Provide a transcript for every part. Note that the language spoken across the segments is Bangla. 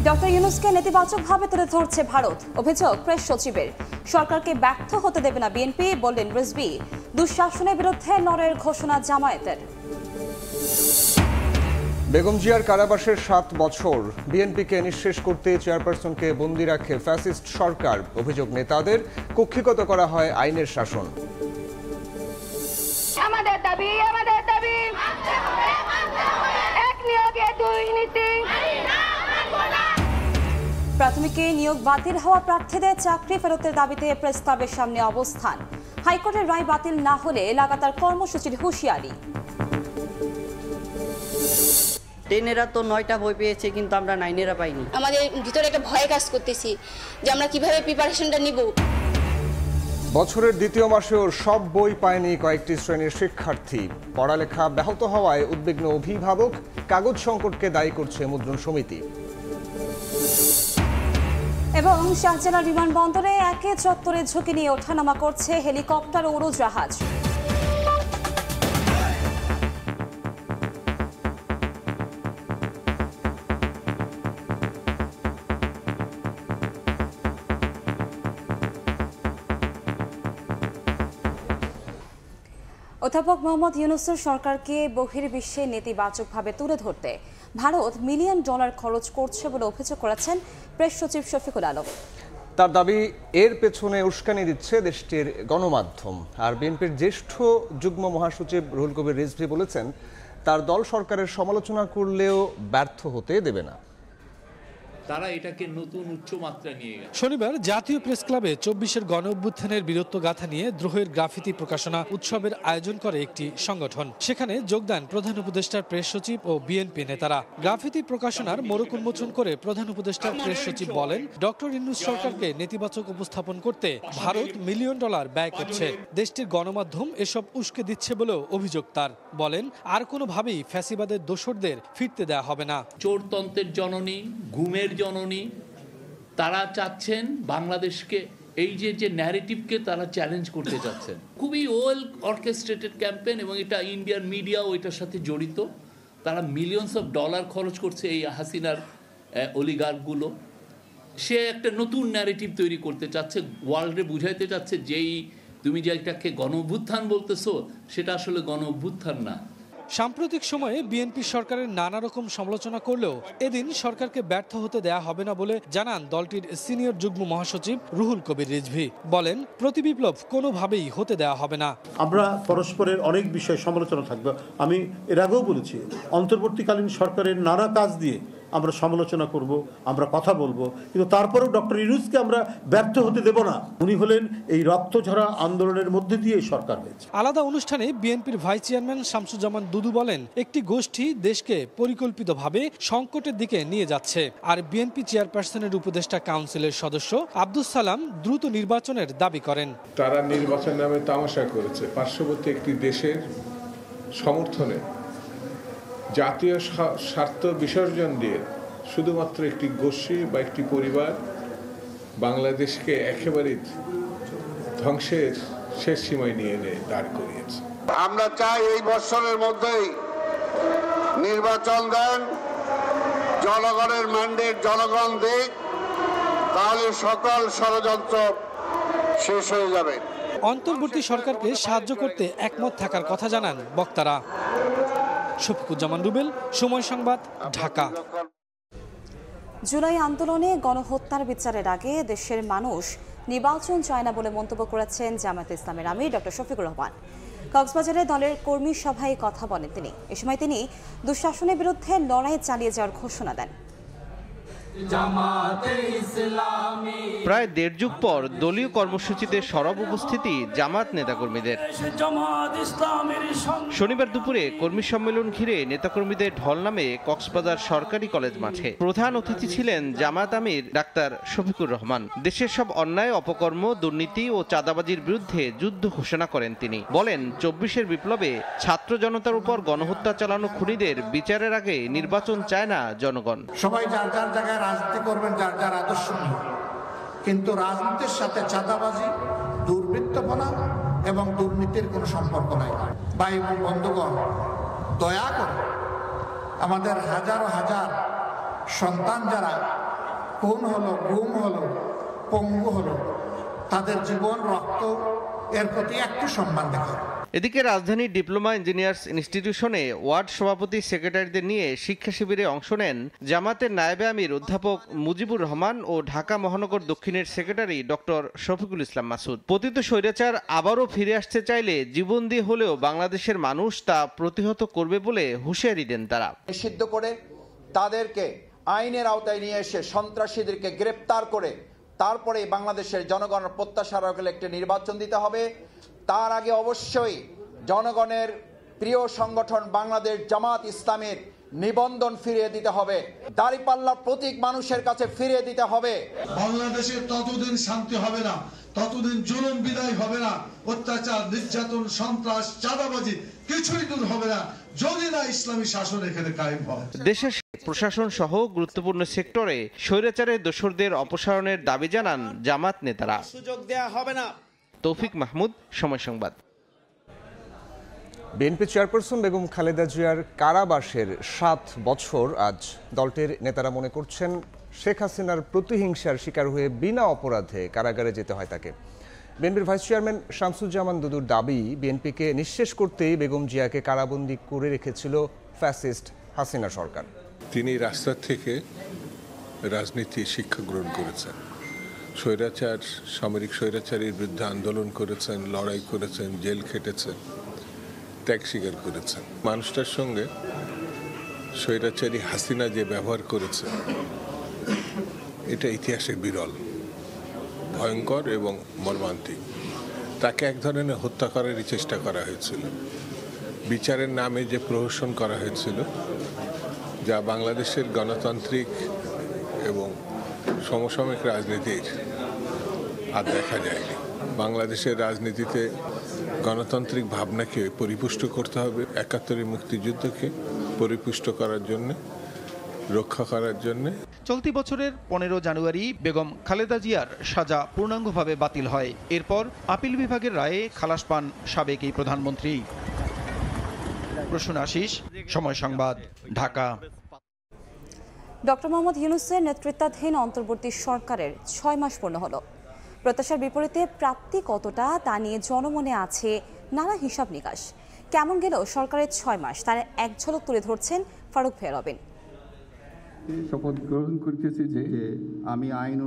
ডক্টর ইউনূসকে নেতিবাচকভাবে তুলে ধরছে ভারত। অভিযোগ প্রেস সচিবের। সরকারকে ব্যর্থ হতে দেবে না বিএনপি, বললেন রিজভী। দুঃশাসনের বিরুদ্ধে লড়াইয়ের ঘোষণা জামায়াতের। বেগম জিয়ার কারাবাসের 7 বছর, বিএনপিকে নিঃশেষ করতে চেয়ারপারসনকে বন্দী রাখে ফ্যাসিস্ট সরকার। অভিযোগ নেতাদের কক্ষিগত করা হয় আইনের শাসন। আমাদের দাবি এক নিয়োগে দুর্নীতি। প্রাথমিকে নিয়োগ বাতিল হওয়া প্রার্থীদের চাকরি ফেরতের দাবিতে প্রেস ক্লাবের সামনে অবস্থান। হাইকোর্টের রায় বাতিল না হলে লাগাতার কর্মসূচির হুঁশিয়ারি। টেনেরা তো 9টা বই পেয়েছে, কিন্তু আমরা 9এরা পাইনি। আমাদের ভিতরে একটা ভয় কাজ করতেছি যে আমরা কিভাবে প্রিপারেশনটা নিব। বছরের দ্বিতীয় মাসেও সব বই পায়নি কয়েকটি শ্রেণীর শিক্ষার্থী। পড়ালেখা ব্যাহত হওয়ায় উদ্বিগ্ন অভিভাবক। কাগজ সংকটকে দায়ী করছে মুদ্রণ সমিতি। এবং শাহজালাল বিমানবন্দরে একে চত্বরে ঝুঁকি নিয়ে ওঠানামা করছে হেলিকপ্টার ও উড়োজাহাজ। অধ্যাপক মোহাম্মদ ইউনূসের সরকারকে বহির্বিশ্বে নেতিবাচকভাবে তুলে ধরতে ভারত $মিলিয়ন খরচ করছে বলে অভিযোগ করেছেন প্রেস সচিব শফিকুল আলম। তার দাবি, এর পেছনে উস্কানি দিচ্ছে দেশটির গণমাধ্যম। আর বিএনপির জ্যেষ্ঠ যুগ্ম মহাসচিব রুহুল কবির রিজভী বলেছেন, তার দল সরকারের সমালোচনা করলেও ব্যর্থ হতে দেবে না। তারা এটাকে নতুন উচ্চ মাত্রা নিয়ে গেছে। শনিবার জাতীয় প্রেস ক্লাবে 24-এর গণ অভ্যুত্থানের বীরত্বগাথা নিয়ে দ্রোহের গ্রাফিতি প্রকাশনা উৎসবের আয়োজন করে একটি সংগঠন। সেখানে যোগদান প্রধান উপদেষ্টার প্রেস সচিব ও বিএনপি নেতারা। গ্রাফিতি প্রকাশনার মোড়ক উন্মোচন করে প্রধান উপদেষ্টার প্রেস সচিব বলেন, ডক্টর ইউনূস সরকারকে নেতিবাচক উপস্থাপন করতে ভারত $মিলিয়ন ব্যয় করছে। দেশটির গণমাধ্যম এসব উস্কে দিচ্ছে বলেও অভিযোগ তার। বলেন, আর কোনোভাবেই ফ্যাসিবাদের দোসরদের ফিরতে দেয়া হবে না। চোরতন্ত্রের জননী, ঘুমের জননী, তারা চাচ্ছেন বাংলাদেশকে, এই যে ন্যারেটিভকে তারা চ্যালেঞ্জ করতে চাচ্ছেন। খুবই ওয়েল অর্কেস্ট্রেটেড ক্যাম্পেইন, এবং এটা ইন্ডিয়ান মিডিয়াও এটার সাথে জড়িত। তারা $মিলিয়নস খরচ করছে এই হাসিনার অলিগার্কগুলো। সে একটা নতুন ন্যারেটিভ তৈরি করতে চাচ্ছে, ওয়ার্ল্ডে বুঝাইতে চাচ্ছে যেই তুমি যে এটাকে গণ অভ্যুত্থান বলতেছো, সেটা আসলে গণ অভ্যুত্থান না। সাম্প্রতিক সময়ে বিএনপি সরকারের নানা রকম সমালোচনা করলেও এদিন সরকারকে ব্যর্থ হতে দেয়া হবে না বলে জানান দলটির সিনিয়র যুগ্ম মহাসচিব রুহুল কবির রিজভী। বলেন, প্রতিবিপ্লব কোনোভাবেই হতে দেয়া হবে না। আমরা পরস্পরের অনেক বিষয়ে সমালোচনা থাকবে। আমি এর আগেও বলেছি, অন্তর্বর্তীকালীন সরকারের নানা কাজ দিয়ে আমরা সমালোচনা করব, আমরা কথা বলবো, কিন্তু তারপরেও ডক্টর ইউনূসকে আমরা ব্যর্থ হতে দেব না। উনি হলেন এই রক্তঝরা আন্দোলনের মধ্যে দিয়ে সরকার হয়েছে। আলাদা অনুষ্ঠানে বিএনপির ভাইস চেয়ারম্যান শামসুজ্জামান দুদু বলেন, একটি গোষ্ঠী দেশকে পরিকল্পিতভাবে সংকটের দিকে নিয়ে যাচ্ছে। আর বিএনপি চেয়ারপারসনের উপদেষ্টা কাউন্সিলের সদস্য আব্দুস সালাম দ্রুত নির্বাচনের দাবি করেন। তারা নির্বাচন নামে তামাশা করেছে। পার্শ্ববর্তী একটি দেশের সমর্থনে জাতীয় স্বার্থ বিসর্জন দিয়ে শুধুমাত্র একটি গোষ্ঠী বা একটি পরিবার বাংলাদেশকে একেবারে ধ্বংসের শেষ সীমায় নিয়ে এনে দাঁড় করিয়েছে। আমরা চাই এই বছরের মধ্যেই নির্বাচন দেন, জনগণের ম্যান্ডেট জনগণ দিক, তাহলে সকল ষড়যন্ত্র শেষ হয়ে যাবে। অন্তর্বর্তী সরকারকে সাহায্য করতে একমত থাকার কথা জানান বক্তারা। শফিকুজ্জামান রুবেল, সময় সংবাদ, ঢাকা। জুলাই আন্দোলনে গণহত্যার বিচারের আগে দেশের মানুষ নির্বাচন চায় না বলে মন্তব্য করেছেন জামায়াতে ইসলামের আমির ডক্টর শফিকুর রহমান। কক্সবাজারে দলের কর্মী সভায় কথা বলেন তিনি। এ সময় তিনি দুঃশাসনের বিরুদ্ধে লড়াই চালিয়ে যাওয়ার ঘোষণা দেন। প্রায় 1.5 যুগ পর দলীয় কর্মসূচিতে সরব উপস্থিতি জামাত নেতাকর্মীদের। শনিবার দুপুরে কর্মী সম্মেলন ঘিরে নেতাকর্মীদের ঢল নামে কক্সবাজার সরকারি কলেজ মাঠে। প্রধান অতিথি ছিলেন জামাত আমির ডাক্তার শফিকুর রহমান। দেশের সব অন্যায়, অপকর্ম, দুর্নীতি ও চাঁদাবাজির বিরুদ্ধে যুদ্ধ ঘোষণা করেন তিনি। বলেন, 24-এর বিপ্লবে ছাত্র জনতার উপর গণহত্যা চালানো খুনিদের বিচারের আগে নির্বাচন চায় না জনগণ। সবাই যার যার জায়গায় রাজনীতি করবেন, যার যার আদর্শ নিয়ে, কিন্তু রাজনীতির সাথে চাঁদাবাজি, দুর্বৃত্তপনা এবং দুর্নীতির কোনো সম্পর্ক নাই। ভাই এবং বন্ধুগণ, দয়া করে আমাদের হাজার হাজার সন্তান যারা খুন হলো, গুম হলো, পঙ্গু হলো, তাদের জীবন রক্ত এর প্রতি একটু সম্মান দেখা। এদিকে রাজধানীর ডিপ্লোমা ইঞ্জিনিয়ার্স ইনস্টিটিউশনে ওয়ার্ড সভাপতি সেক্রেটারিদের নিয়ে শিক্ষা শিবিরে অংশ নেন জামাতের নায়েবে আমির অধ্যাপক মুজিবুর রহমান ও ঢাকা মহানগর দক্ষিণের সেক্রেটারি ডক্টর শফিকুল ইসলাম মাসুদ। পতিত স্বৈরাচার আবারও ফিরে আসতে চাইলে জীবন দিয়ে হলেও বাংলাদেশের মানুষ তা প্রতিহত করবে বলে হুঁশিয়ারি দেন তারা। নিষিদ্ধ করে তাদেরকে আইনের আওতায় নিয়ে এসে সন্ত্রাসীদেরকে গ্রেপ্তার করে তারপরে বাংলাদেশের জনগণের প্রত্যাশা রাখলে একটি নির্বাচন দিতে হবে। তার আগে অবশ্যই জনগণের প্রিয় সংগঠন বাংলাদেশ জামাত ইসলামের নিবন্ধন ফিরিয়ে দিতে হবে, দাঁড়িপাল্লার প্রতীক মানুষের কাছে ফিরিয়ে দিতে হবে। বাংলাদেশে ততদিন শান্তি হবে না, ততদিন জুলুম বিদায় হবে না, অত্যাচার, নির্যাতন, সন্ত্রাস, চাঁদাবাজি কিছুই দূর হবে না যদি না ইসলামী শাসন এখানে কায়েম হয়। দেশের প্রশাসন সহ গুরুত্বপূর্ণ সেক্টরে স্বৈরাচারের দোসরদের অপসারণের দাবি জানান জামাত নেতারা। সুযোগ দেয়া হবে না। তৌফিক মাহমুদ, সময় সংবাদ। বিএনপি চেয়ারপারসন বেগম খালেদা জিয়ার কারাবাসের 7 বছর আজ দলটির নেতারা মনে করছেন শেখ হাসিনার প্রতিহিংসার শিকার হয়ে বিনা অপরাধে কারাগারে যেতে হয় তাকে। বিএনপির ভাইস চেয়ারম্যান শামসুজ্জামান দুদুর দাবি, বিএনপিকে নিঃশেষ করতেই বেগম জিয়াকে কারাবন্দী করে রেখেছিল ফ্যাসিস্ট হাসিনা সরকার। তিনি রাস্তা থেকে রাজনীতি শিক্ষা গ্রহণ করেছেন, স্বৈরাচার, সামরিক স্বৈরাচারীর বিরুদ্ধে আন্দোলন করেছেন, লড়াই করেছেন, জেল খেটেছেন, ত্যাগ স্বীকার করেছেন। মানুষটার সঙ্গে স্বৈরাচারী হাসিনা যে ব্যবহার করেছে এটা ইতিহাসে বিরল, ভয়ঙ্কর এবং মর্মান্তিক। তাকে এক ধরনের হত্যা করারই চেষ্টা করা হয়েছিল। বিচারের নামে যে প্রহসন করা হয়েছিল, যা বাংলাদেশের গণতান্ত্রিক এবং সমসাময়িক রাজনীতির আর দেখা যায়নি। বাংলাদেশের রাজনীতিতে গণতান্ত্রিক ভাবনাকে পরিপুষ্ট করতে হবে, ৭১ মুক্তিযুদ্ধকে পরিপুষ্ট করার জন্য, রক্ষা করার জন্য। চলতি বছরের ১৫ জানুয়ারি বেগম খালেদা জিয়ার সাজা পূর্ণাঙ্গভাবে বাতিল হয়। এরপর আপিল বিভাগের রায়ে খালাস পান সাবেক এই প্রধানমন্ত্রী। প্রসূন আশিস, সময় সংবাদ, ঢাকা। ডক্টর মোহাম্মদ ইউনূসের নেতৃত্বাধীন অন্তর্বর্তী সরকারের ৬ মাস পূর্ণ হলো। প্রত্যাশার বিপরীতে প্রাপ্তি কতটা তা নিয়ে জনমনে আছে নানা হিসাব নিকাশ। কেমন গেল সরকারের ৬ মাস, তার এক ঝলক তুলে ধরছেন ফারুক ভাই রবিন। শপথ গ্রহণ করতেছি যে আমি আইন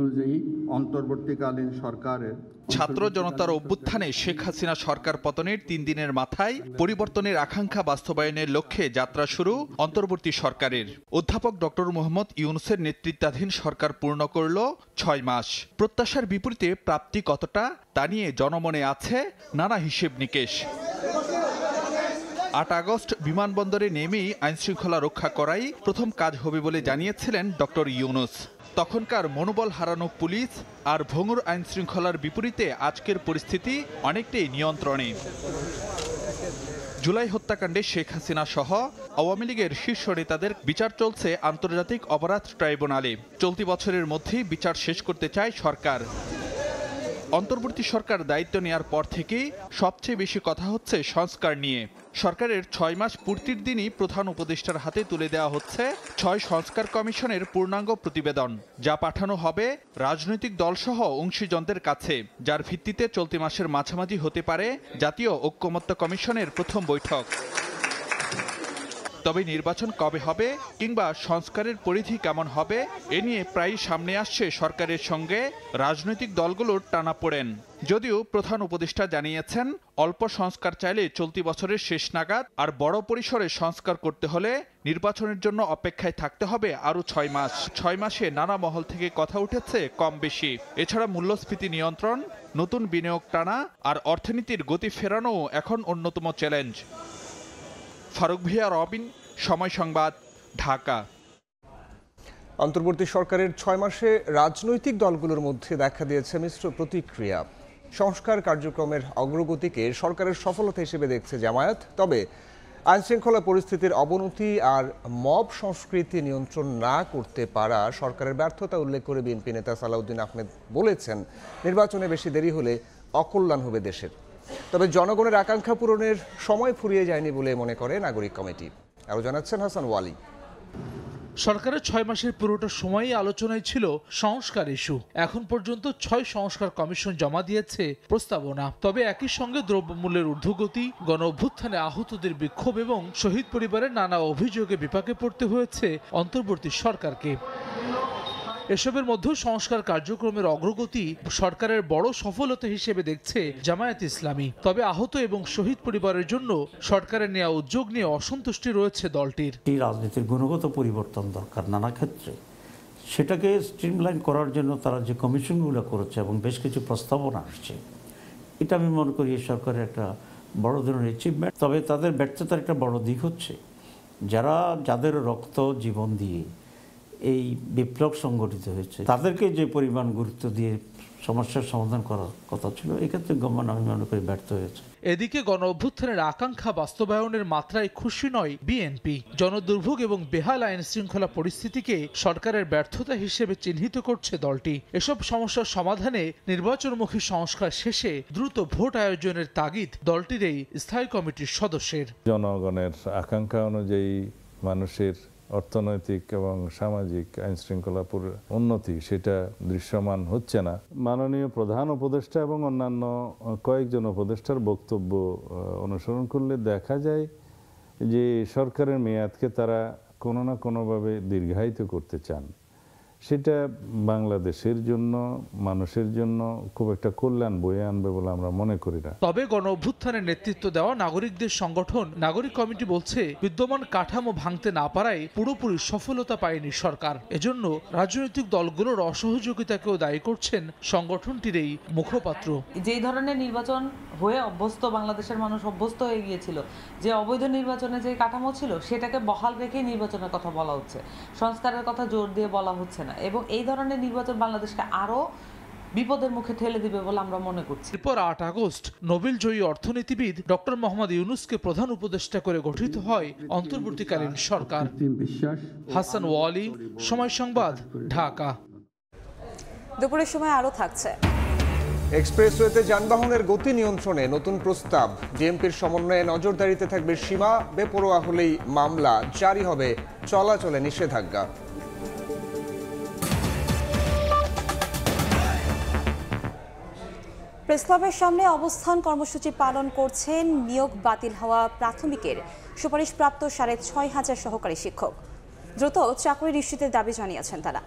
অনুযায়ী অন্তর্বর্তীকালীন সরকারের ছাত্র জনতার অভ্যুত্থানে শেখ হাসিনা সরকার পতনের ৩ দিনের মাথায় পরিবর্তনের আকাঙ্ক্ষা বাস্তবায়নের লক্ষ্যে যাত্রা শুরু অন্তর্বর্তী সরকারের। অধ্যাপক ডক্টর মোহাম্মদ ইউনূসের নেতৃত্বাধীন সরকার পূর্ণ করল ৬ মাস। প্রত্যাশার বিপরীতে প্রাপ্তি কতটা তা নিয়ে জনমনে আছে নানা হিসেব নিকেশ। ৮ আগস্ট বিমানবন্দরে নেমেই আইনশৃঙ্খলা রক্ষা করাই প্রথম কাজ হবে বলে জানিয়েছিলেন ডক্টর ইউনূস। তখনকার মনোবল হারানো পুলিশ আর ভঙ্গুর আইনশৃঙ্খলার বিপরীতে আজকের পরিস্থিতি অনেকটাই নিয়ন্ত্রণে। জুলাই হত্যাকাণ্ডে শেখ হাসিনা সহ আওয়ামী লীগের শীর্ষ নেতাদের বিচার চলছে আন্তর্জাতিক অপরাধ ট্রাইব্যুনালে। চলতি বছরের মধ্যেই বিচার শেষ করতে চায় সরকার। অন্তর্বর্তী সরকার দায়িত্ব নেওয়ার পর থেকেই সবচেয়ে বেশি কথা হচ্ছে সংস্কার নিয়ে। সরকারের ৬ মাস পূর্তির দিনই প্রধান উপদেষ্টার হাতে তুলে দেওয়া হচ্ছে ৬ সংস্কার কমিশনের পূর্ণাঙ্গ প্রতিবেদন, যা পাঠানো হবে রাজনৈতিক দলসহ অংশীজনদের কাছে, যার ভিত্তিতে চলতি মাসের মাঝামাঝি হতে পারে জাতীয় ঐকমত্য কমিশনের প্রথম বৈঠক। তবে নির্বাচন কবে হবে কিংবা সংস্কারের পরিধি কেমন হবে এ নিয়ে প্রায়ই সামনে আসছে সরকারের সঙ্গে রাজনৈতিক দলগুলোর টানাপোড়েন। যদিও প্রধান উপদেষ্টা জানিয়েছেন অল্প সংস্কার চাইলে চলতি বছরের শেষ নাগাদ, আর বড় পরিসরে সংস্কার করতে হলে নির্বাচনের জন্য অপেক্ষায় থাকতে হবে আরও ৬ মাস। ৬ মাসে নানা মহল থেকে কথা উঠেছে কম বেশি। এছাড়া মূল্যস্ফীতি নিয়ন্ত্রণ, নতুন বিনিয়োগ টানা আর অর্থনীতির গতি ফেরানো এখন অন্যতম চ্যালেঞ্জ। ফারুক ভাইয়া রবিন, সময় সংবাদ, ঢাকা। অন্তর্বর্তী সরকারের ৬ মাসে রাজনৈতিক দলগুলোর মধ্যে দেখা দিয়েছে মিশ্র প্রতিক্রিয়া। সংস্কার কার্যক্রমের অগ্রগতিকে সরকারের সফলতা হিসেবে দেখছে জামায়াত, তবে আইনশৃঙ্খলা পরিস্থিতির অবনতি আর মব সংস্কৃতি নিয়ন্ত্রণ না করতে পারা সরকারের ব্যর্থতা উল্লেখ করে বিএনপি নেতা সালাউদ্দিন আহমেদ বলেছেন, নির্বাচনে বেশি দেরি হলে অকল্যাণ হবে দেশের। তবে জনগণের আকাঙ্ক্ষা পূরণের সময় ফুরিয়ে যায়নি বলে মনে করে নাগরিক কমিটি। আরও জানাচ্ছেন হাসান ওয়ালি। সরকারের 6 মাসের পুরোটা সময়ই আলোচনায় ছিল সংস্কার ইস্যু। এখন পর্যন্ত 6 সংস্কার কমিশন জমা দিয়েছে প্রস্তাবনা। তবে একই সঙ্গে দ্রব্যমূল্যের ঊর্ধ্বগতি, গণ অভ্যুত্থানে আহতদের বিক্ষোভ এবং শহীদ পরিবারের নানা অভিযোগে বিপাকে পড়তে হয়েছে অন্তর্বর্তী সরকারকে। এসবের মধ্যে সংস্কার কার্যক্রমের অগ্রগতি সরকারের বড় সফলতা হিসেবে দেখছে জামায়াত ইসলামী। তবে আহত এবং শহীদ পরিবারের জন্য সরকারের নেওয়া উদ্যোগ নিয়ে অসন্তুষ্টি রয়েছে দলটির। এই রাজনীতির গুণগত পরিবর্তন দরকার নানা ক্ষেত্রে, সেটাকে স্ট্রিমলাইন করার জন্য তারা যে কমিশনগুলো করেছে এবং বেশ কিছু প্রস্তাবনা আসছে, এটা আমি মনে করি এই সরকারের একটা বড় ধরনের অ্যাচিভমেন্ট। তবে তাদের ব্যর্থতার একটা বড় দিক হচ্ছে যাদের রক্ত জীবন দিয়ে এই বিপ্লব সংগঠিত হয়েছে তাদেরকে যে পরিমাণ গুরুত্ব দিয়ে সমস্যার সমাধান করার কথা ছিল, এক্ষেত্রে গভর্নমেন্ট আমি মনে করি ব্যর্থ হয়েছে। এদিকে গণ অভ্যুত্থানের আকাঙ্ক্ষা বাস্তবায়নের মাত্রায় খুশি নয় বিএনপি। জনদুর্ভোগ এবং বেহাল আইন শৃঙ্খলা পরিস্থিতিকে সরকারের ব্যর্থতা হিসেবে চিহ্নিত করছে দলটি। এসব সমস্যার সমাধানে নির্বাচনমুখী সংস্কার শেষে দ্রুত ভোট আয়োজনের তাগিদ দলটির এই স্থায়ী কমিটির সদস্যের। জনগণের আকাঙ্ক্ষা অনুযায়ী মানুষের অর্থনৈতিক এবং সামাজিক আইন শৃঙ্খলা উন্নতি সেটা দৃশ্যমান হচ্ছে না। মাননীয় প্রধান উপদেষ্টা এবং অন্যান্য কয়েকজন উপদেষ্টার বক্তব্য অনুসরণ করলে দেখা যায় যে সরকারের মেয়াদকে তারা কোনো না কোনোভাবে দীর্ঘায়িত করতে চান। সেটা বাংলাদেশের জন্য, মানুষের জন্য খুব একটা কল্যাণ বয়ে আনবে বলে আমরা মনে করি না। তবে গণ অভ্যুত্থানের নেতৃত্ব দেওয়া নাগরিকদের সংগঠন নাগরিক কমিটি বলছে, বিদ্যমান কাঠামো ভাঙতে না পারায় পুরোপুরি সফলতা পায়নি সরকার। এজন্য রাজনৈতিক দলগুলোর অসহযোগিতাকেও দায়ী করছেন সংগঠনটির এই মুখপাত্র। যেই ধরনের নির্বাচন হয়ে অভ্যস্ত বাংলাদেশের মানুষ অভ্যস্ত হয়ে গিয়েছিল, যে অবৈধ নির্বাচনে যে কাঠামো ছিল সেটাকে বহাল রেখে নির্বাচনের কথা বলা হচ্ছে, সংস্কারের কথা জোর দিয়ে বলা হচ্ছে না, এবং এই ধরনের নির্বাচন বাংলাদেশকে আরো বিপদের মুখে ঠেলে দিবে বলে আমরা মনে করছি। এরপর 8 আগস্ট নোবেলজয়ী অর্থনীতিবিদ ডক্টর মোহাম্মদ ইউনূসকে প্রধান উপদেষ্টা করে গঠিত হয় অন্তর্বর্তীকালীন সরকার। হাসান ওয়ালি, সময় সংবাদ, ঢাকা। দুপুরের সময় আরো থাকছে। এক্সপ্রেসওয়েতে যানবাহনের গতি নিয়ন্ত্রণে নতুন প্রস্তাব। ডিএমপির সমন্বয়ে নজরদারিতে থাকবে সীমা, বেপরোয়া হলেই মামলা, জারি হবে চলাচলে নিষেধাজ্ঞা। প্রেসক্লাবের সামনে অবস্থান কর্মসূচি পালন করছেন নিয়োগ বাতিল হওয়া প্রাথমিকের সুপারিশপ্রাপ্ত 6,500 সহকারী শিক্ষক। দ্রুত চাকরি নিশ্চিতের দাবি জানিয়েছেন তারা।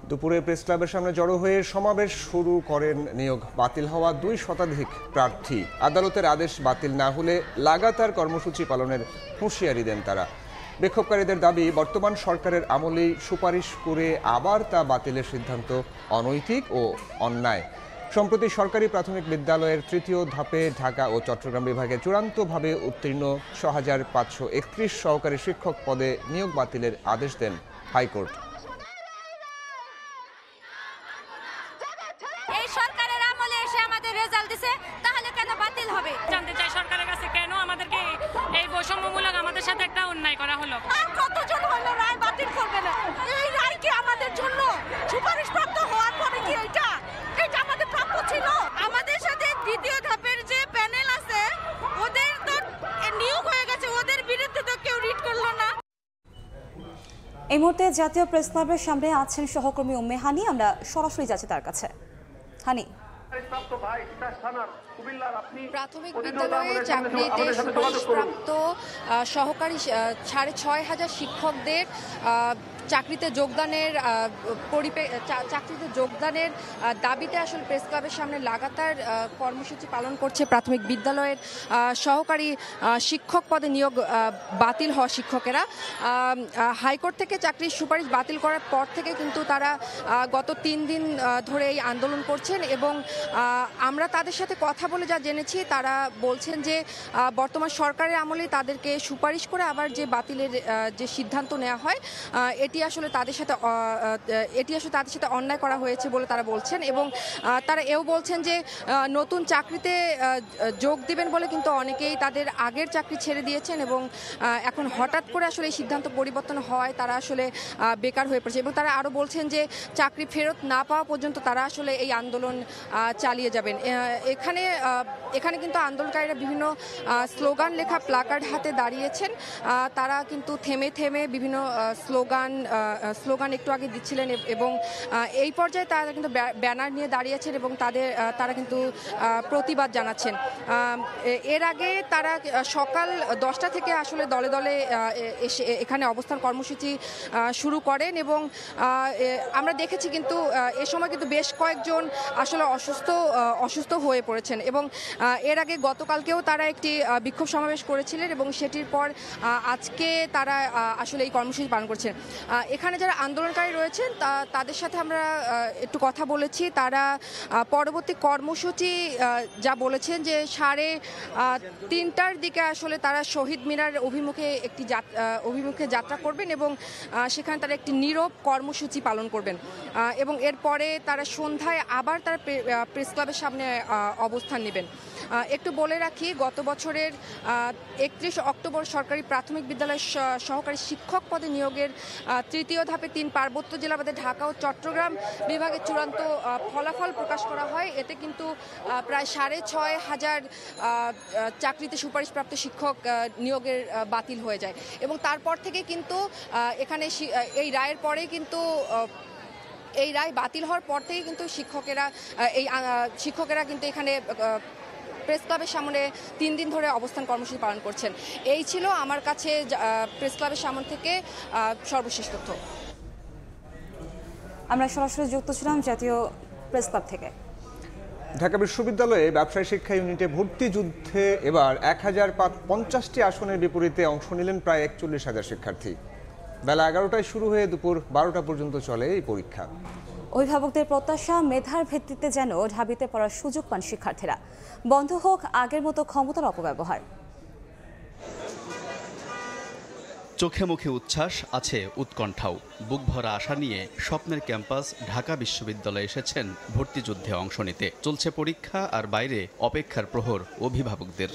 দুপুরে প্রেসক্লাবের সামনে জড়ো হয়ে সমাবেশ শুরু করেন নিয়োগ বাতিল হওয়া 2 শতাধিক প্রার্থী। আদালতের আদেশ বাতিল না হলে লাগাতার কর্মসূচি পালনের হুঁশিয়ারি দেন তারা। বিক্ষোভকারীদের দাবি, বর্তমান সরকারের আমলেই সুপারিশ করে আবার তা বাতিলের সিদ্ধান্ত অনৈতিক ও অন্যায়। সম্প্রতি সরকারি প্রাথমিক বিদ্যালয়ের 3য় ধাপে ঢাকা ও চট্টগ্রাম বিভাগে চূড়ান্তভাবে উত্তীর্ণ 6,531 সহকারী শিক্ষক পদে নিয়োগ বাতিলের আদেশ দেন হাইকোর্ট। এই সরকারের আমলে এসে আমাদের রেজাল্ট দিছে, তাহলে কেন বাতিল হবে? জানতে চাই সরকারের কাছে কেন আমাদেরকে এই বৈষম্যমূলক আমাদের সাথে একটা অন্যায় করা হলো। আর কতজন হলো রায় বাতিল করবে না? এই রায় কি আমাদের জন্য সুপারিশপ্রাপ্ত হওয়ার পরে কি এটা আমাদের প্রাপ্য ছিল? আমাদের সাথে 2য় ধাপের যে প্যানেল আছে ওদের তো নিয়োগ হয়ে গেছে, ওদের বিরুদ্ধে তো কেউ রিট করলো না। এই মুহূর্তে জাতীয় প্রেস ক্লাবের সামনে আছেন সহকর্মী উম্মে হানি। আমরা সরাসরি যাচ্ছি তার কাছে। হানি, প্রাথমিক বিদ্যালয়ে চাকরিতে সুপারিশপ্রাপ্ত সহকারী 6,500 শিক্ষকদের চাকরিতে যোগদানের দাবিতে আসলে প্রেস ক্লাবের সামনে লাগাতার কর্মসূচি পালন করছে প্রাথমিক বিদ্যালয়ের সহকারী শিক্ষক পদে নিয়োগ বাতিল হওয়া শিক্ষকেরা। হাইকোর্ট থেকে চাকরির সুপারিশ বাতিল করার পর থেকে কিন্তু তারা গত 3 দিন ধরে এই আন্দোলন করছেন এবং আমরা তাদের সাথে কথা বলে যা জেনেছি, তারা বলছেন যে বর্তমান সরকারের আমলেই তাদেরকে সুপারিশ করে আবার যে বাতিলের যে সিদ্ধান্ত নেওয়া হয় এটি আসলে তাদের সাথে অন্যায় করা হয়েছে বলে তারা বলছেন এবং তারা এও বলছেন যে নতুন চাকরিতে যোগ দিবেন বলে কিন্তু অনেকেই তাদের আগের চাকরি ছেড়ে দিয়েছেন এবং এখন হঠাৎ করে আসলে এই সিদ্ধান্ত পরিবর্তন হওয়ায় তারা আসলে বেকার হয়ে পড়েছে এবং তারা আরও বলছেন যে চাকরি ফেরত না পাওয়া পর্যন্ত তারা আসলে এই আন্দোলন চালিয়ে যাবেন। এখানে কিন্তু আন্দোলনকারীরা বিভিন্ন স্লোগান লেখা প্লাকার্ড হাতে দাঁড়িয়েছেন। তারা কিন্তু থেমে থেমে বিভিন্ন স্লোগান স্লোগান একটু আগে দিচ্ছিলেন এবং এই পর্যায়ে তারা কিন্তু ব্যানার নিয়ে দাঁড়িয়েছেন এবং তারা কিন্তু প্রতিবাদ জানাচ্ছেন। এর আগে তারা সকাল 10টা থেকে আসলে দলে দলে এসে এখানে অবস্থান কর্মসূচি শুরু করেন এবং আমরা দেখেছি কিন্তু এ সময় কিন্তু বেশ কয়েকজন আসলে অসুস্থ হয়ে পড়েছেন এবং এর আগে গতকালকেও তারা একটি বিক্ষোভ সমাবেশ করেছিলেন এবং সেটির পর আজকে তারা আসলে এই কর্মসূচি পালন করছেন। এখানে যারা আন্দোলনকারী রয়েছেন তাদের সাথে আমরা একটু কথা বলেছি। তারা পরবর্তী কর্মসূচি যা বলেছেন যে 3:30টার দিকে আসলে তারা শহীদ মিনার অভিমুখে যাত্রা করবেন এবং সেখানে তারা একটি নীরব কর্মসূচি পালন করবেন এবং এরপরে তারা সন্ধ্যায় আবার তারা প্রেস ক্লাবের সামনে অবস্থান নেবেন। একটু বলে রাখি, গত বছরের 31 অক্টোবর সরকারি প্রাথমিক বিদ্যালয়ের সহকারী শিক্ষক পদে নিয়োগের 3য় ধাপে 3 পার্বত্য জেলা বাদে ঢাকা ও চট্টগ্রাম বিভাগের চূড়ান্ত ফলাফল প্রকাশ করা হয়। এতে কিন্তু প্রায় 6,500 চাকরিতে সুপারিশপ্রাপ্ত শিক্ষক নিয়োগের বাতিল হয়ে যায় এবং তারপর থেকে কিন্তু এখানে এই রায়ের পরে কিন্তু এই রায় বাতিল হওয়ার পর থেকে কিন্তু শিক্ষকেরা কিন্তু এখানে প্রেস ক্লাবের সামনে 3 দিন ধরে অবস্থান কর্মসূচি পালন করছেন। এই ছিল আমার কাছে প্রেস ক্লাবের সামনে থেকে সর্বশেষ তথ্য। আমরা সরাসরি যুক্ত ছিলাম জাতীয় প্রেস ক্লাব থেকে। ঢাকা বিশ্ববিদ্যালয়ে ব্যবসায় শিক্ষা ইউনিটে ভর্তি যুদ্ধে এবার 1050টি আসনের বিপরীতে অংশ নিলেন প্রায় 41,000 শিক্ষার্থী। বেলা 11টায় শুরু হয়ে দুপুর 12টা পর্যন্ত চলে এই পরীক্ষা। অভিভাবকদের প্রত্যাশা, মেধার ভিত্তিতে যেন ঢাবিতে পড়ার সুযোগ পান শিক্ষার্থীরা। বন্ধ হোক আগের মতো ক্ষমতার অপব্যবহার। চোখে মুখে উচ্ছ্বাস, আছে উৎকণ্ঠাও। বুক ভরা আশা নিয়ে স্বপ্নের ক্যাম্পাস ঢাকা বিশ্ববিদ্যালয়ে এসেছেন ভর্তি যুদ্ধে অংশ নিতে। চলছে পরীক্ষা আর বাইরে অপেক্ষার প্রহর অভিভাবকদের।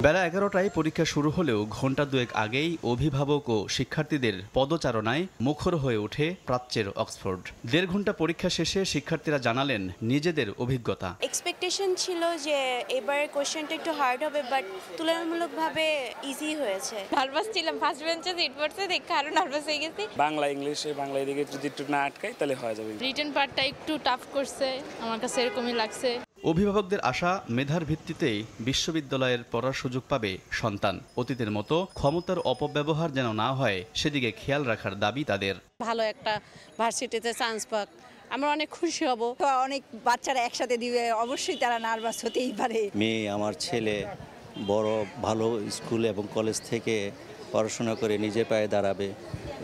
বেলা 11টায় পরীক্ষা শুরু হলেও ঘণ্টা দুয়েক আগেই অভিভাবক ও শিক্ষার্থীদের পদচারণায় মুখর হয়ে ওঠে প্রাচ্যের অক্সফোর্ড। 1.5 ঘণ্টা পরীক্ষা শেষে শিক্ষার্থীরা জানালেন নিজেদের অভিজ্ঞতা। এক্সপেকটেশন ছিল যে এবার কোশ্চেনটা একটু হার্ড হবে, বাট তুলনামূলকভাবে ইজি হয়েছে। নার্ভাস ছিলাম, ফার্স্ট বেঞ্চে সিট পড়ছে দেখে আরো নার্ভাস হয়ে গেছি। বাংলা বাংলা দিকে যদি একটু না আটকাই তাহলে হয়ে যাবে। রিটেন পার্টটা একটু টাফ করছে, আমার কাছে এরকমই লাগছে। অভিভাবকদের আশা, মেধার ভিত্তিতেই বিশ্ববিদ্যালয়ের পড়ার সুযোগ পাবে সন্তান। অতীতের মতো ক্ষমতার অপব্যবহার যেন না হয় সেদিকে খেয়াল রাখার দাবি তাদের। ভালো একটা ভার্সিটিতে চান্স পাক, আমরা অনেক খুশি হব। অনেক বাচ্চারা একসাথে দিবে, অবশ্যই তারা নার্ভাস হতেই পারে। মেয়ে আমার ছেলে বড় ভালো স্কুল এবং কলেজ থেকে পড়াশোনা করে নিজের পায়ে দাঁড়াবে,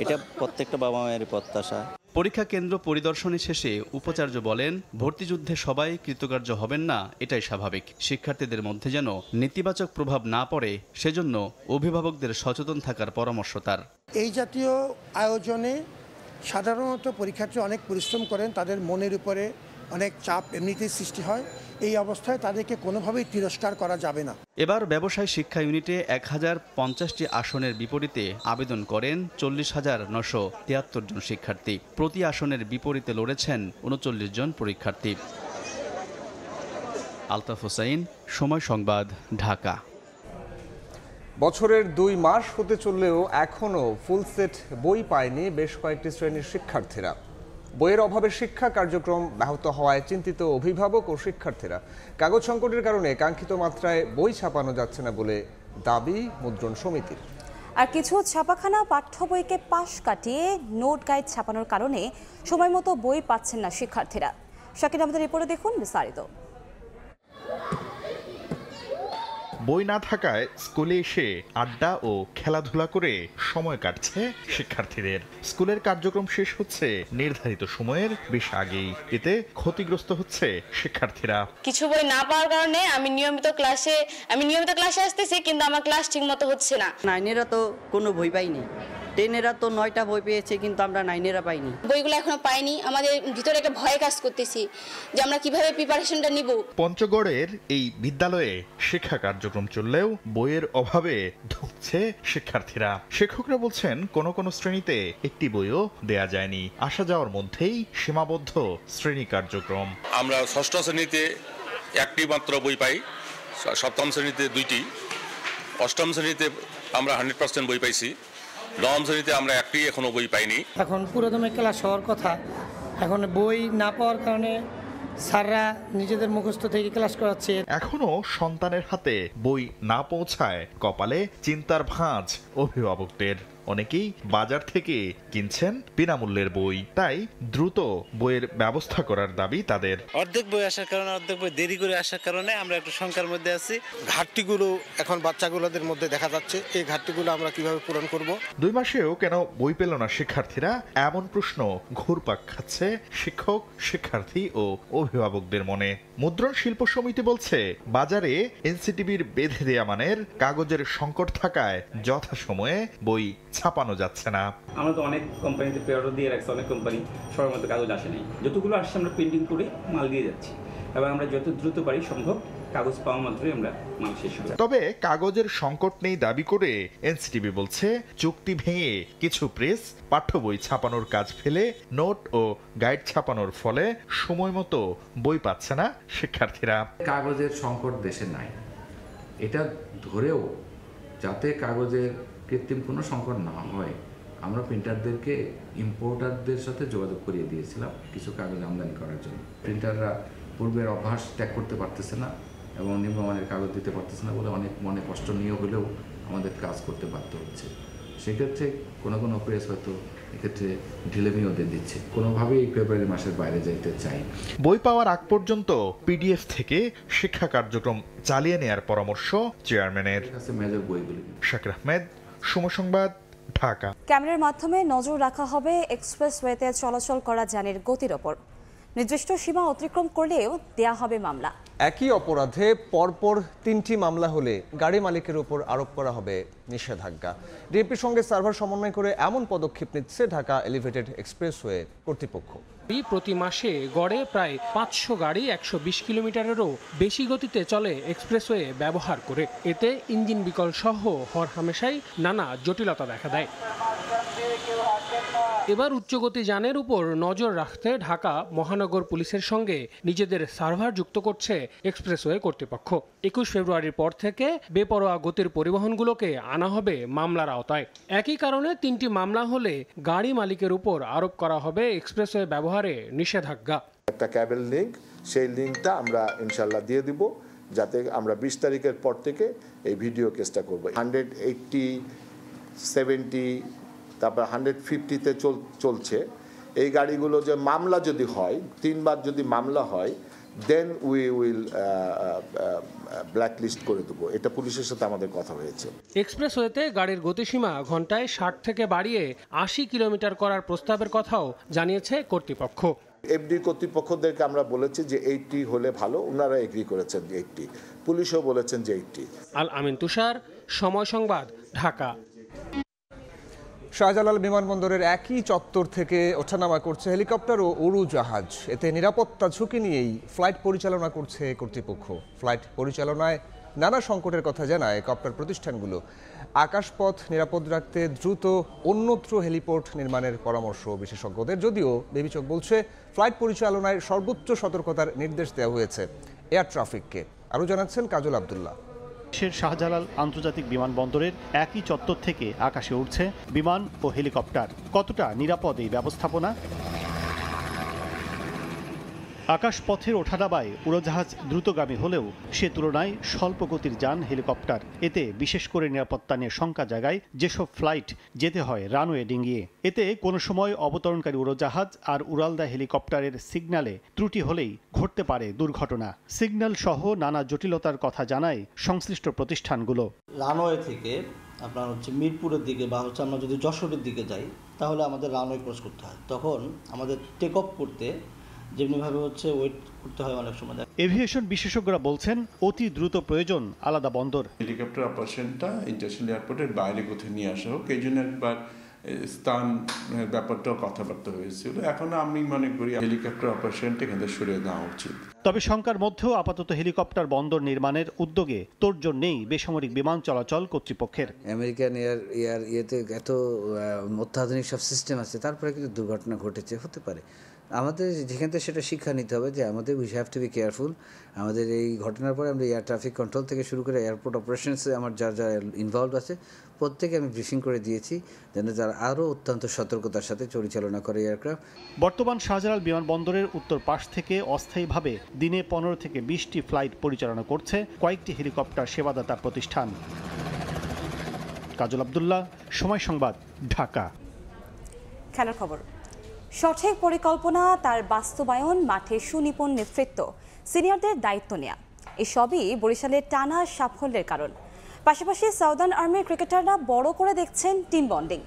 এটা প্রত্যেকটা বাবা মায়ের প্রত্যাশা। পরীক্ষা কেন্দ্র পরিদর্শনের শেষে উপাচার্য বলেন, ভর্তিযুদ্ধে সবাই কৃতকার্য হবেন না, এটাই স্বাভাবিক। শিক্ষার্থীদের মধ্যে যেন নেতিবাচক প্রভাব না পড়ে সেজন্য অভিভাবকদের সচেতন থাকার পরামর্শ তার। এই জাতীয় আয়োজনে সাধারণত পরীক্ষার্থী অনেক পরিশ্রম করেন, তাদের মনের উপরে অনেক চাপ এমনিতেই সৃষ্টি হয়। এই অবস্থায় তাদেরকে কোনোভাবেই তিরস্কার করা যাবে না। এবার ব্যবসায় শিক্ষা ইউনিটে 1050টি আসনের বিপরীতে আবেদন করেন 40,973 জন শিক্ষার্থী। প্রতি আসনের বিপরীতে লড়েছেন 39 জন পরীক্ষার্থী। আলতাফ হোসাইন, সময় সংবাদ, ঢাকা। বছরের 2 মাস হতে চললেও এখনও ফুল সেট বই পায়নি বেশ কয়েকটি শ্রেণীর শিক্ষার্থীরা। বইয়ের অভাবে শিক্ষা কার্যক্রম ব্যাহত হওয়ায় চিন্তিত অভিভাবক ও শিক্ষার্থীরা। কাগজ সংকটের কারণে কাঙ্ক্ষিত মাত্রায় বই ছাপানো যাচ্ছে না বলে দাবি মুদ্রণ সমিতির। আর কিছু ছাপাখানা পাঠ্য বইকে পাশ কাটিয়ে নোট গাইড ছাপানোর কারণে সময় মতো বই পাচ্ছেন না শিক্ষার্থীরা। শাকির আমাদের রিপোর্টে দেখুন বিস্তারিত। বই না থাকায় স্কুলে এসে আড্ডা ও খেলাধুলা করে সময় কাটছে শিক্ষার্থীদের। স্কুলের কার্যক্রম শেষ হচ্ছে নির্ধারিত সময়ের বেশ আগেই, এতে ক্ষতিগ্রস্ত হচ্ছে শিক্ষার্থীরা। কিছু বই না পাওয়ার কারণে আমি নিয়মিত ক্লাসে আসতেছি, কিন্তু আমার ক্লাস ঠিক মতো হচ্ছে না। 9-এরা তো কোনো বই পাইনি, 10-এরা তো 9টা বই পেয়েছে, কিন্তু আমরা 9-এরা পাইনি। বইগুলো এখনো পাইনি। আমাদের ভিতরে একটা ভয় কাজ করতেছি যে আমরা কিভাবে প্রিপারেশনটা নিব। পঞ্চগড়ের এই বিদ্যালয়ে শিক্ষা কার্যক্রম চললেও বইয়ের অভাবে ধুঁকছে শিক্ষার্থীরা। শিক্ষকরা বলছেন কোনো কোনো শ্রেণীতে একটি বইও দেয়া যায়নি। আসা যাওয়ার মধ্যেই সীমাবদ্ধ শ্রেণী কার্যক্রম। আমরা 6ষ্ঠ শ্রেণীতে একটি মাত্র বই পাই, 7ম শ্রেণীতে 2টি, 8ম শ্রেণীতে আমরা 100% বই পাইছি, নবম শ্রেণীতে আমরা একটি এখনো বই পাইনি। এখন পুরোদমে ক্লাস হওয়ার কথা, এখন বই না পাওয়ার কারণে স্যাররা নিজেদের মুখস্থ থেকে ক্লাস করাচ্ছে। এখনো সন্তানের হাতে বই না পৌঁছায় কপালে চিন্তার ভাঁজ অভিভাবকদের। অনেকেই বাজার থেকে কিনছেন বিনামূল্যের বই, তাই দ্রুত বইয়ের ব্যবস্থা করার দাবি তাদের। অর্ধেক বই আসার কারণে, অর্ধেক বই দেরি করে আসার কারণে আমরা একটু শঙ্কার মধ্যে আছি। ঘাটতিগুলো এখন বাচ্চাগুলোদের মধ্যে দেখা যাচ্ছে, এই ঘাটতিগুলো আমরা কিভাবে পূরণ করব? 2 মাসেও কেন বই পেল না শিক্ষার্থীরা, এমন প্রশ্ন ঘুরপাক খাচ্ছে শিক্ষক, শিক্ষার্থী ও অভিভাবকদের মনে। মুদ্রণ শিল্প সমিতি বলছে, বাজারে এনসিটিবির বেঁধে দেয়া মানের কাগজের সংকট থাকায় যথাসময়ে বই ছাপানো যাচ্ছে না। আমরা তো অনেক কোম্পানিতে পেয়ারও দিয়ে রাখছি, অনেক কোম্পানি সময় মতো কাগজ আসে নাই। যতগুলো আসছে আমরা প্রিন্টিং করে মাল দিয়ে যাচ্ছি, এবং আমরা যত দ্রুত পারি সম্ভব কাগজ পাওয়া মাত্রই আমরা মাল শেষ করি। তবে কাগজের সংকট নেই দাবি করে এনসিটিবি বলছে, চুক্তি ভেঙে কিছু প্রেস পাঠ্য বই ছাপানোর কাজ ফেলে নোট ও গাইড ছাপানোর ফলে সময় মতো বই পাচ্ছে না শিক্ষার্থীরা। কাগজের সংকট দেশে নাই, এটা ধরেও যাতে কাগজের কৃত্রিম কোনো সংকট না হয়, আমরা প্রিন্টারদেরকে ইম্পোর্টারদের সাথে যোগাযোগ করিয়ে দিয়েছিলাম কিছু কাগজ আমদানি করার জন্য। প্রিন্টাররা পূর্বের অভ্যাস ত্যাগ করতে পারতেছে না এবং নিম্নমানের কাগজ দিতে পারতেছে না বলে অনেক মনে কষ্ট নিয়ে হলেও আমাদের কাজ করতে বাধ্য হচ্ছে। সেক্ষেত্রে কোনো প্রেস হয়তো এক্ষেত্রে ঢিলেমিও দিয়ে দিচ্ছে। কোনোভাবেই ফেব্রুয়ারি মাসের বাইরে যাইতে চাই। বই পাওয়ার আগ পর্যন্ত পিডিএফ থেকে শিক্ষা কার্যক্রম চালিয়ে নেয়ার পরামর্শ চেয়ারম্যানের। শাকির আহমেদ, সময় সংবাদ, ঢাকা। ক্যামেরার মাধ্যমে নজর রাখা হবে এক্সপ্রেসওয়েতে চলাচল করা যানের গতির ওপর। নির্দিষ্ট সীমা অতিক্রম করলেও দেয়া হবে মামলা। একই অপরাধে পরপর 3টি মামলা হলে গাড়ি মালিকের উপর আরোপ করা হবে নিষেধাজ্ঞা। ডিএমপির সঙ্গে সার্ভার সমন্বয় করে এমন পদক্ষেপ নিচ্ছে ঢাকা এলিভেটেড এক্সপ্রেসওয়ে কর্তৃপক্ষ। প্রতি মাসে গড়ে প্রায় 500 গাড়ি 120 কিলোমিটারেরও বেশি গতিতে চলে এক্সপ্রেসওয়ে ব্যবহার করে। এতে ইঞ্জিন বিকল সহ হরহামেশাই নানা জটিলতা দেখা দেয়। এবার উচ্চগতি যানের উপর নজর রাখতে ঢাকা মহানগর পুলিশের সঙ্গে নিজেদের সার্ভার যুক্ত করছে এক্সপ্রেসওয়ে কর্তৃপক্ষ। 21 ফেব্রুয়ারির পর থেকে বেপরোয়া গতির পরিবহনগুলোকে আনা হবে মামলার আওতায়। একই কারণে 3টি মামলা হলে গাড়ি মালিকের উপর আরোপ করা হবে এক্সপ্রেসওয়ে ব্যবহারে নিষেধাজ্ঞা। একটা ক্যাবেল লিঙ্ক, সেই লিঙ্কটা আমরা ইনশাল্লাহ দিয়ে দিব, যাতে আমরা 20 তারিখের পর থেকে এই ভিডিও কেসটা করব। 180, 70, তারপর 150-তে চলছে এই গাড়িগুলো। যে মামলা যদি হয়, 3 বার যদি মামলা হয়, দেন উই উইল ব্ল্যাকলিস্ট করে দেবো। এটা পুলিশের সাথে আমাদের কথা হয়েছে। এক্সপ্রেসওয়েতে গাড়ির গতিসীমা ঘন্টায় 60 থেকে বাড়িয়ে 80 কিলোমিটার করার প্রস্তাবের কথাও জানিয়েছে কর্তৃপক্ষ। এফডি কর্তৃপক্ষদেরকে আমরা বলেছি যে 80 হলে ভালো, ওনারা এগ্রি করেছেন যে 80, পুলিশও বলেছেন যে 80। আল আমিন তুষার, সময় সংবাদ, ঢাকা। শাহজালাল বিমানবন্দরের একই চত্বর থেকে ওঠানামা করছে হেলিকপ্টার ও উড়োজাহাজ। এতে নিরাপত্তা ঝুঁকি নিয়েই ফ্লাইট পরিচালনা করছে কর্তৃপক্ষ। ফ্লাইট পরিচালনায় নানা সংকটের কথা জানায় কপ্টার প্রতিষ্ঠানগুলো। আকাশপথ নিরাপদ রাখতে দ্রুত অন্যত্র হেলিপোর্ট নির্মাণের পরামর্শ বিশেষজ্ঞদের। যদিও বেবিচক বলছে, ফ্লাইট পরিচালনায় সর্বোচ্চ সতর্কতার নির্দেশ দেওয়া হয়েছে এয়ার ট্রাফিককে। আরও জানাচ্ছেন কাজল আব্দুল্লাহ। শাহজালাল আন্তর্জাতিক বিমানবন্দরের একই চত্বর থেকে আকাশে উঠছে বিমান ও হেলিকপ্টার। কতটা নিরাপদ এই ব্যবস্থাপনা? আকাশপথের ওঠানামায় উড়োজাহাজ দ্রুতগামী হলেও সে তুলনায় স্বল্প গতির যান হেলিকপ্টার। এতে বিশেষ করে নিরাপত্তা নিয়ে শঙ্কা জাগায় যেসব ফ্লাইট যেতে হয় রানওয়ে ডিঙিয়ে। এতে কোনো সময় অবতরণকারী উড়োজাহাজ আর উড়ালদা হেলিকপ্টারের সিগন্যালে ত্রুটি হলেই ঘটতে পারে দুর্ঘটনা। সিগন্যাল সহ নানা জটিলতার কথা জানায় সংশ্লিষ্ট প্রতিষ্ঠানগুলো। রানওয়ে থেকে আপনার মিরপুরের দিকে বা আমরা যদি যশোরের দিকে যাই, তাহলে আমাদের রানওয়ে ক্রস করতে হয়। তখন আমাদের টেক অফ করতে যেমনিভাবে ওয়েট করতে হয় অনেক সময়। এভিয়েশন বিশেষজ্ঞরা বলছেন, অতি দ্রুত প্রয়োজন আলাদা বন্দর। হেলিকপ্টার অপারেশনটা ইন্টারন্যাশনাল এয়ারপোর্টের বাইরে কোথাও নিয়ে আসা হোক, এই জন্য একবার স্থান ব্যাপারটাও কথাবার্তা হয়েছিল। এখন আমি মনে করি হেলিকপ্টার অপারেশনটা এখান থেকে সরিয়ে দেওয়া উচিত। তবে শঙ্কার মধ্যেও আপাতত হেলিকপ্টার বন্দর নির্মাণের উদ্যোগে তোড়জোড় নেই বেসামরিক বিমান চলাচল কর্তৃপক্ষের। আমেরিকান এয়ার ইয়েতে এত অত্যাধুনিক সব সিস্টেম আছে, তারপরে কিন্তু দুর্ঘটনা ঘটেছে, হতে পারে। আমাদের যেখান থেকে সেটা শিক্ষা নিতে হবে যে আমাদের we have to be careful. আমাদের এই ঘটনার পরে আমরা এয়ার ট্রাফিক কন্ট্রোল থেকে শুরু করে এয়ারপোর্ট অপারেশনসে আমার যারা ইনভলভ আছে প্রত্যেকে আমি ব্রিফিং করে দিয়েছি যেন তারা আরও অত্যন্ত সতর্কতার সাথে পরিচালনা করে এয়ারক্রাফট। বর্তমান শাহজালাল বিমানবন্দরের উত্তর পাশ থেকে অস্থায়ীভাবে দিনে 15 থেকে 20টি ফ্লাইট পরিচালনা করছে কয়েকটি হেলিকপ্টার সেবাদাতা প্রতিষ্ঠান। কাজল আব্দুল্লাহ, সময় সংবাদ, ঢাকা। খেলার খবর। সঠিক পরিকল্পনা, তার বাস্তবায়ন, মাঠে সুনিপুণ নেতৃত্ব, সিনিয়রদের দায়িত্ব নেওয়া, এসবই বরিশালের টানা সাফল্যের কারণ। পাশাপাশি সাউদার্ন আর্মির ক্রিকেটাররা বড় করে দেখছেন টিম বন্ডিং।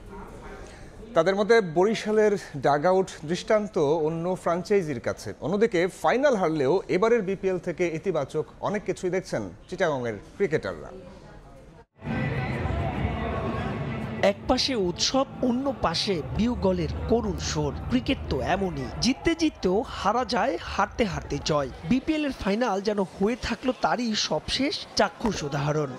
তাদের মধ্যে বরিশালের ডাগ আউট দৃষ্টান্ত অন্য ফ্র্যাঞ্চাইজির কাছে। অন্যদিকে ফাইনাল হারলেও এবারের বিপিএল থেকে ইতিবাচক অনেক কিছুই দেখছেন চিটাগংয়ের ক্রিকেটাররা। এক পাশে উৎসব, অন্য পাশে বিয়োগলের করুণ সুর। ক্রিকেট তো এমনই, জিততে জিততেও হারা যায়, হারতে হারতে জয়। বিপিএল এর ফাইনাল যেন হয়ে থাকলো তারই সবশেষ চাক্ষুষ উদাহরণ।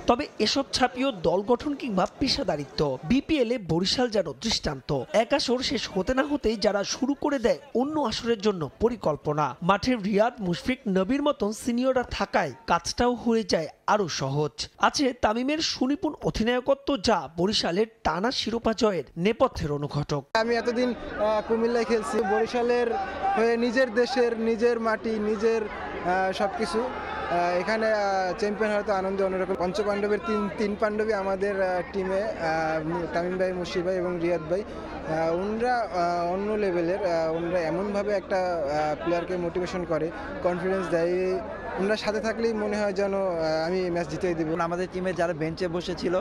তবে এসব ছাপিয়েও দল গঠন কিংবা পেশাদারিত্ব, বিপিএল এ বরিশাল যেন দৃষ্টান্ত। এক আসর শেষ হতে না হতেই যারা শুরু করে দেয় অন্য আসরের জন্য পরিকল্পনা। মাঠে রিয়াদ, মুশফিক, নবীর মতন সিনিয়ররা থাকায় কাজটাও হয়ে যায় আরো সহজ। আছে তামিমের সুনিপুণ অধিনায়কত্ব, যা বরিশালের টানা শিরোপা জয়ের নেপথ্যের অনুঘটক। আমি এতদিন কুমিল্লায় খেলছি, বরিশালের হয়ে নিজের দেশের, নিজের মাটি, নিজের সবকিছু, এখানে চ্যাম্পিয়ন হয়তো আনন্দ অন্যরকম। পঞ্চপাণ্ডবের তিন পাণ্ডবী আমাদের টিমে, তামিম ভাই, মুশফিক ভাই এবং রিয়াদ ভাই, ওনারা অন্য লেভেলের। ওনারা এমনভাবে একটা প্লেয়ারকে মোটিভেশন করে, কনফিডেন্স দেয়, ওনারা সাথে থাকলেই মনে হয় যেন আমি ম্যাচ জিতেই দেবো। আমাদের টিমে যারা বেঞ্চে বসেছিল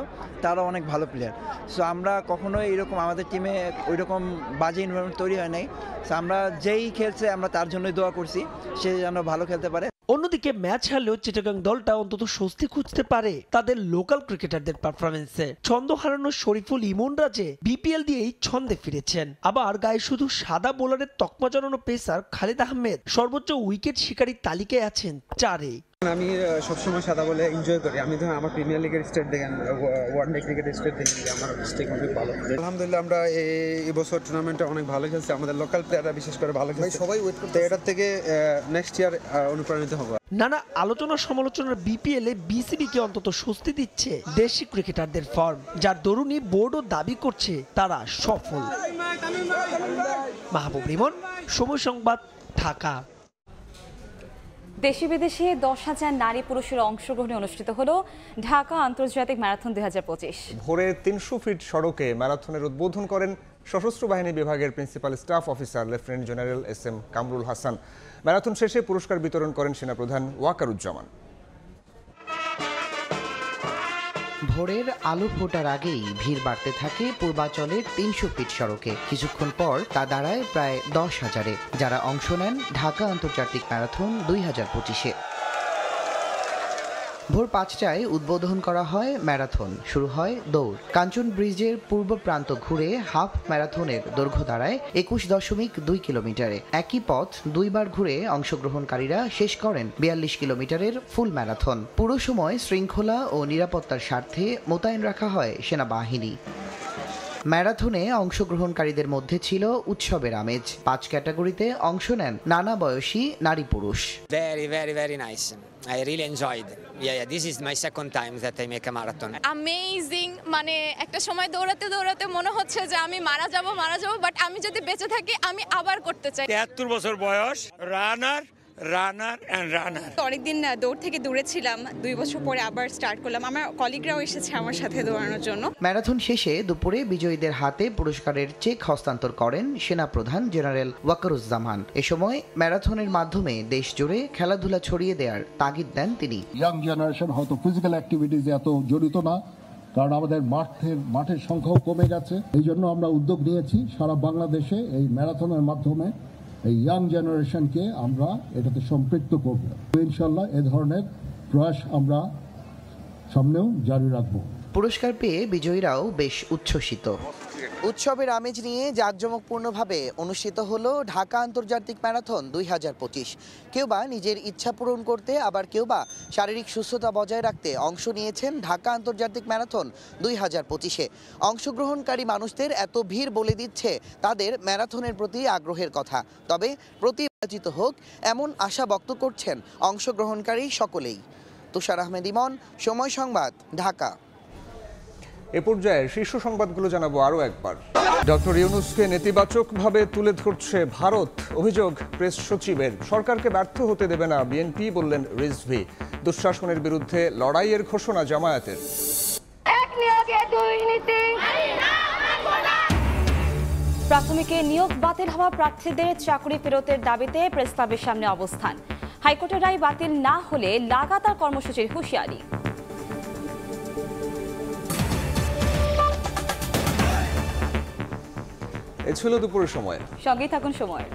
তারা অনেক ভালো প্লেয়ার। সো আমরা কখনোই এরকম আমাদের টিমে ওই রকম বাজে এনভায়রনমেন্ট তৈরি হয় নাই। সো আমরা যেই খেলছে আমরা তার জন্যই দোয়া করছি, সে যেন ভালো খেলতে পারে। অন্যদিকে ম্যাচ হারলেও চিটাগাং দলটা অন্তত স্বস্তি খুঁজতে পারে তাদের লোকাল ক্রিকেটারদের পারফরমেন্সে। ছন্দ হারানো শরীফুল ইমনরা যে বিপিএল দিয়েই ছন্দে ফিরেছেন। আবার গায়ে শুধু সাদা বোলারের তকমা জড়ানো পেসার খালিদ আহমেদ সর্বোচ্চ উইকেট শিকারীর তালিকায় আছেন 4-এ। আমি সবসময় সাদা বলে এনজয় করি। আমি ধর আমার প্রিমিয়ার লিগের স্টেট দেখেন, ওয়ানডে ক্রিকেটের স্টেট দেখেন, আমার স্টেক অনেক ভালো। আলহামদুলিল্লাহ আমরা এই বছর টুর্নামেন্টে অনেক ভালো খেলছি। আমাদের লোকাল প্লেয়াররা বিশেষ করে ভালো খেলছে। সবাই ওয়েট করতে, এটার থেকে নেক্সট ইয়ার অনুপ্রাণিত হবে। নানা আলোচনা সমালোচনার বিপিএল এ বিসিবিকে অন্তত স্বস্তি দিচ্ছে দেশি ক্রিকেটারদের ফর্ম, যার দরুনই বোর্ডও দাবি করছে তারা সফল। মাহবুব রিমন, সময় সংবাদ, ঢাকা। দেশি বিদেশে 10,000 নারী পুরুষের অংশগ্রহণে অনুষ্ঠিত হলো ঢাকা আন্তর্জাতিক ম্যারাথন 2025। ভোরে 300 ফিট সড়কে ম্যারাথনের উদ্বোধন করেন সশস্ত্র বাহিনী বিভাগের principal staff officer lieutenant general SM Kamrul Hasan. Marathon শেষে পুরস্কার বিতরণ করেন সেনাপ্রধান ওয়াকারুজ্জামান। ভোরের আলো ফোটার আগেই ভিড় বাড়তে থাকে পূর্বাচলের 300 ফিট সড়কে। কিছুক্ষণ পর তা দাঁড়ায় প্রায় 10,000-এ, যারা অংশ নেন ঢাকা আন্তর্জাতিক ম্যারাথন 2025-এ। ভোর 5টায় উদ্বোধন করা হয় ম্যারাথন, শুরু হয় দৌড়। কাঞ্চন ব্রিজের পূর্ব প্রান্ত ঘুরে হাফ ম্যারাথনের দৈর্ঘ্য দাঁড়ায় 21.2 কিলোমিটারে। একই পথ দুইবার ঘুরে অংশগ্রহণকারীরা শেষ করেন 42 কিলোমিটারের ফুল ম্যারাথন। পুরো সময় শৃঙ্খলা ও নিরাপত্তার স্বার্থে মোতায়েন রাখা হয় সেনাবাহিনী। ম্যারাথনে অংশগ্রহণকারীদের মধ্যে ছিল উৎসবের আমেজ। 5 ক্যাটাগরিতে অংশ নেন নানা বয়সী নারী পুরুষ। Very nice. I really enjoyed. Yeah, this is my second time that I make a marathon. Amazing, মানে একটা সময় দৌড়াতে দৌড়াতে মনে হচ্ছে যে আমি মারা যাব, বাট আমি যদি বেঁচে থাকি আমি আবার করতে চাই। 73 বছর বয়স, রানার অনেকদিন দৌড় থেকে দূরে ছিলাম, 2 বছর পরে আবার স্টার্ট করলাম। আমার কলিগরাও এসেছে আমার সাথে দৌড়ানোর জন্য। ম্যারাথন শেষে দুপুরে বিজয়ীদের হাতে পুরস্কারের চেক হস্তান্তর করেন সেনাপ্রধান জেনারেল ওয়াকারুজ্জামান। এ সময় ম্যারাথনের মাধ্যমে দেশ জুড়ে খেলাধুলা ছড়িয়ে দেওয়ার তাগিদ দেন তিনি। ইয়াং জেনারেশন হয়তো ফিজিক্যাল অ্যাক্টিভিটিজে এত জড়িত না, কারণ আমাদের মাঠের সংখ্যাও কমে গেছে। এই জন্য আমরা উদ্যোগ নিয়েছি সারা বাংলাদেশে এই ম্যারাথনের মাধ্যমে এই ইয়াং জেনারেশনকে আমরা এটাতে সম্পৃক্ত করব। ইনশাল্লাহ এ ধরনের প্রয়াস আমরা সামনেও জারি রাখবো। পুরস্কার পেয়ে বিজয়ীরাও বেশ উচ্ছ্বসিত। উৎসবের আমেজ নিয়ে জাঁকজমকপূর্ণভাবে অনুষ্ঠিত হলো ঢাকা আন্তর্জাতিক ম্যারাথন 2025। কেউ বা নিজের ইচ্ছা পূরণ করতে, আবার কেউ বা শারীরিক সুস্থতা বজায় রাখতে অংশ নিয়েছেন ঢাকা আন্তর্জাতিক ম্যারাথন 2025-এ। অংশগ্রহণকারী মানুষদের এত ভিড় বলে দিচ্ছে তাদের ম্যারাথনের প্রতি আগ্রহের কথা। তবে প্রতিবাচিত হোক এমন আশা ব্যক্ত করছেন অংশগ্রহণকারী সকলেই। তুষার আহমেদ ইমন, সময় সংবাদ, ঢাকা। এ পর্যায়ে শীর্ষ সংবাদগুলো জানাবো আরও একবার। ডক্টর ইউনূসকে নেতিবাচকভাবে তুলে ধরছে ভারত, অভিযোগ প্রেস সচিবের। সরকারকে ব্যর্থ হতে দেবে না বিএনপি, বললেন রিজভী। দুঃশাসনের বিরুদ্ধে লড়াইয়ের ঘোষণা জামায়াতের। প্রাথমিকে নিয়োগ বাতিল হওয়া প্রার্থীদের চাকরি ফেরতের দাবিতে প্রেস ক্লাবের সামনে অবস্থান। হাইকোর্টের রায় বাতিল না হলে লাগাতার কর্মসূচির হুঁশিয়ারি। এ ছিল দুপুরের সময়। সঙ্গেই থাকুন সময়ের।